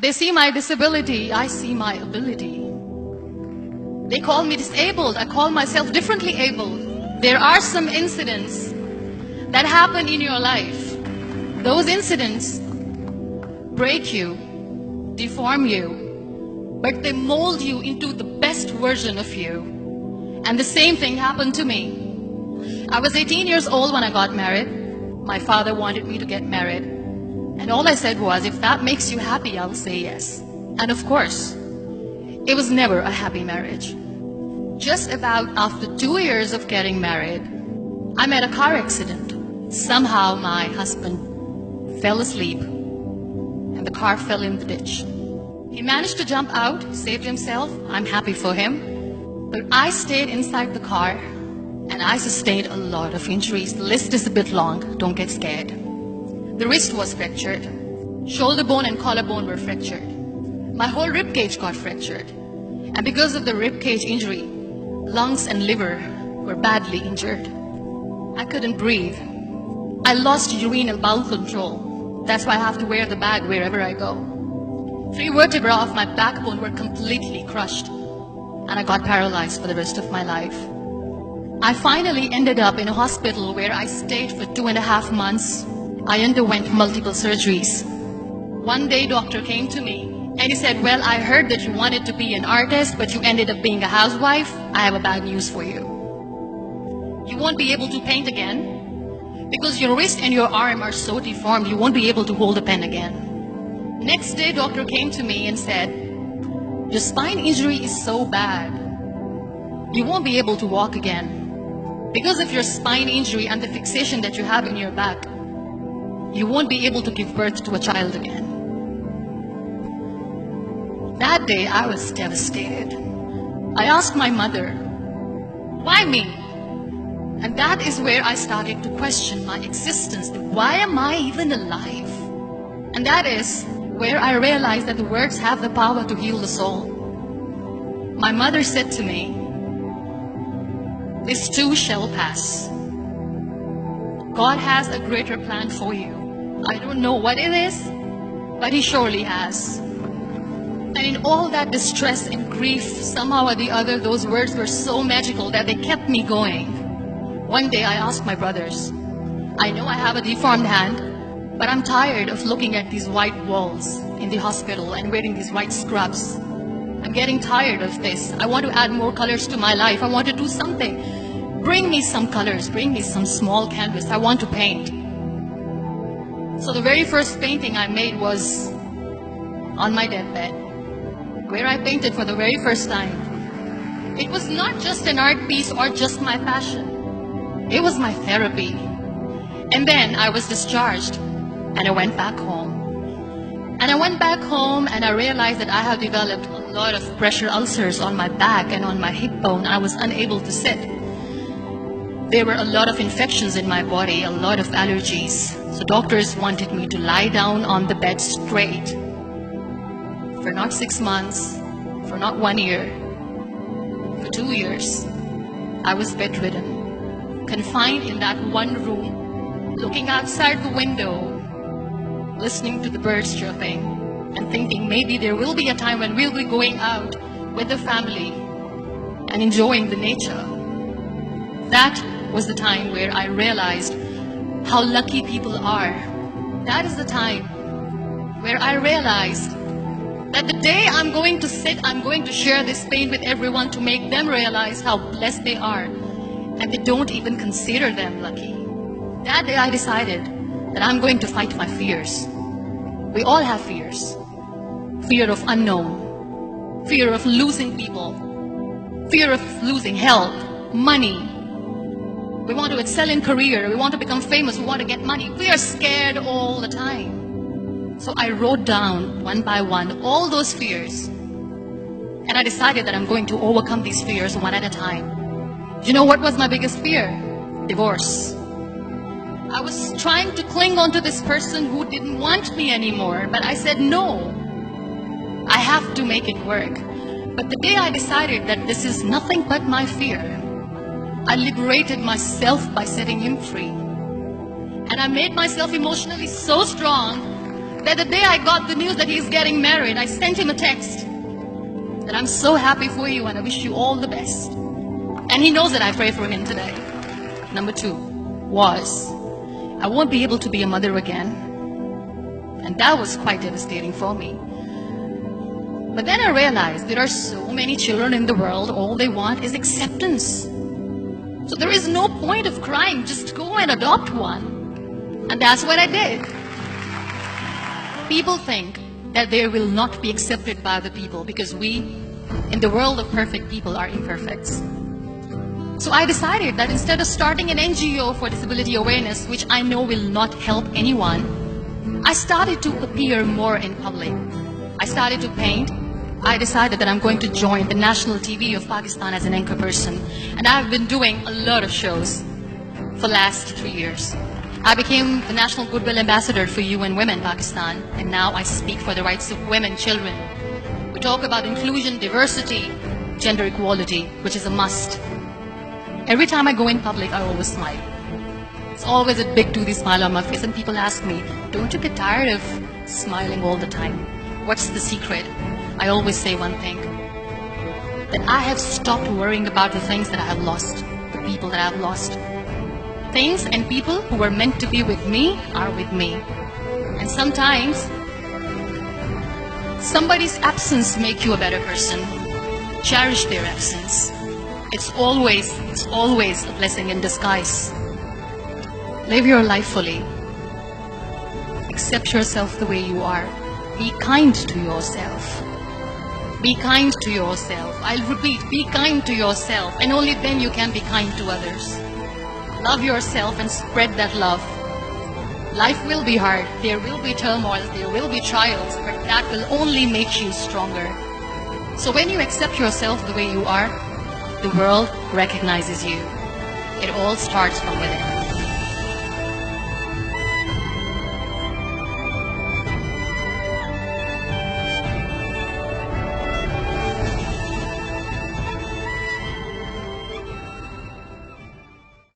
They see my disability, I see my ability. They call me disabled, I call myself differently abled. There are some incidents that happen in your life. Those incidents break you, deform you, but they mold you into the best version of you. And the same thing happened to me. I was 18 years old when I got married. My father wanted me to get married. And all I said was, if that makes you happy, I'll say yes. And of course, it was never a happy marriage. Just about after 2 years of getting married, I met a car accident. Somehow my husband fell asleep and the car fell in the ditch. He managed to jump out, saved himself. I'm happy for him. But I stayed inside the car and I sustained a lot of injuries. The list is a bit long, don't get scared. The wrist was fractured. Shoulder bone and collarbone were fractured. My whole rib cage got fractured. And because of the rib cage injury, lungs and liver were badly injured. I couldn't breathe. I lost urinary bowel control. That's why I have to wear the bag wherever I go. 3 vertebrae of my backbone were completely crushed. And I got paralyzed for the rest of my life. I finally ended up in a hospital where I stayed for 2.5 months. I underwent multiple surgeries. One day, doctor came to me and he said, well, I heard that you wanted to be an artist, but you ended up being a housewife. I have a bad news for you. You won't be able to paint again because your wrist and your arm are so deformed, you won't be able to hold a pen again. Next day, doctor came to me and said, your spine injury is so bad, you won't be able to walk again. Because of your spine injury and the fixation that you have in your back, you won't be able to give birth to a child again. That day, I was devastated. I asked my mother, why me? And that is where I started to question my existence. Why am I even alive? And that is where I realized that the words have the power to heal the soul. My mother said to me, this too shall pass. God has a greater plan for you. I don't know what it is, but He surely has. And in all that distress and grief, somehow or the other, those words were so magical that they kept me going. One day I asked my brothers, I know I have a deformed hand, but I'm tired of looking at these white walls in the hospital and wearing these white scrubs. I'm getting tired of this. I want to add more colors to my life. I want to do something. Bring me some colors. Bring me some small canvas. I want to paint. So the very first painting I made was on my deathbed, where I painted for the very first time. It was not just an art piece or just my passion. It was my therapy. And then I was discharged and I went back home. And I went back home and I realized that I have developed a lot of pressure ulcers on my back and on my hip bone. I was unable to sit. There were a lot of infections in my body, a lot of allergies. So doctors wanted me to lie down on the bed straight for not 6 months, for not 1 year, for 2 years. I was bedridden, confined in that one room, looking outside the window, listening to the birds chirping, and thinking maybe there will be a time when we'll be going out with the family and enjoying the nature. That was the time where I realized how lucky people are. That is the time where I realized that the day I'm going to sit, I'm going to share this pain with everyone to make them realize how blessed they are, and they don't even consider them lucky. That day I decided that I'm going to fight my fears. We all have fears. Fear of unknown, fear of losing people, fear of losing health, money. We want to excel in career, we want to become famous, we want to get money. We are scared all the time. So I wrote down one by one all those fears. And I decided that I'm going to overcome these fears one at a time. Do you know what was my biggest fear? Divorce. I was trying to cling on to this person who didn't want me anymore, but I said no. I have to make it work. But the day I decided that this is nothing but my fear, I liberated myself by setting him free. And I made myself emotionally so strong that the day I got the news that he's getting married, I sent him a text that I'm so happy for you and I wish you all the best. And he knows that I pray for him today. Number 2 was, I won't be able to be a mother again. And that was quite devastating for me. But then I realized there are so many children in the world, all they want is acceptance. So there is no point of crying, just go and adopt one. And that's what I did. People think that they will not be accepted by other people because we, in the world of perfect people, are imperfect. So I decided that instead of starting an NGO for disability awareness, which I know will not help anyone, I started to appear more in public. I started to paint. I decided that I'm going to join the national TV of Pakistan as an anchor person. And I've been doing a lot of shows for the last 3 years. I became the National Goodwill Ambassador for UN Women Pakistan, and now I speak for the rights of women, children. We talk about inclusion, diversity, gender equality, which is a must. Every time I go in public, I always smile. It's always a big toothy smile on my face, and people ask me, don't you get tired of smiling all the time? What's the secret? I always say one thing, that I have stopped worrying about the things that I have lost, the people that I have lost. Things and people who were meant to be with me are with me. And sometimes, somebody's absence makes you a better person. Cherish their absence. It's always a blessing in disguise. Live your life fully. Accept yourself the way you are. Be kind to yourself. Be kind to yourself. I'll repeat, be kind to yourself, and only then you can be kind to others. Love yourself and spread that love. Life will be hard. There will be turmoil. There will be trials, but that will only make you stronger. So when you accept yourself the way you are, the world recognizes you. It all starts from within.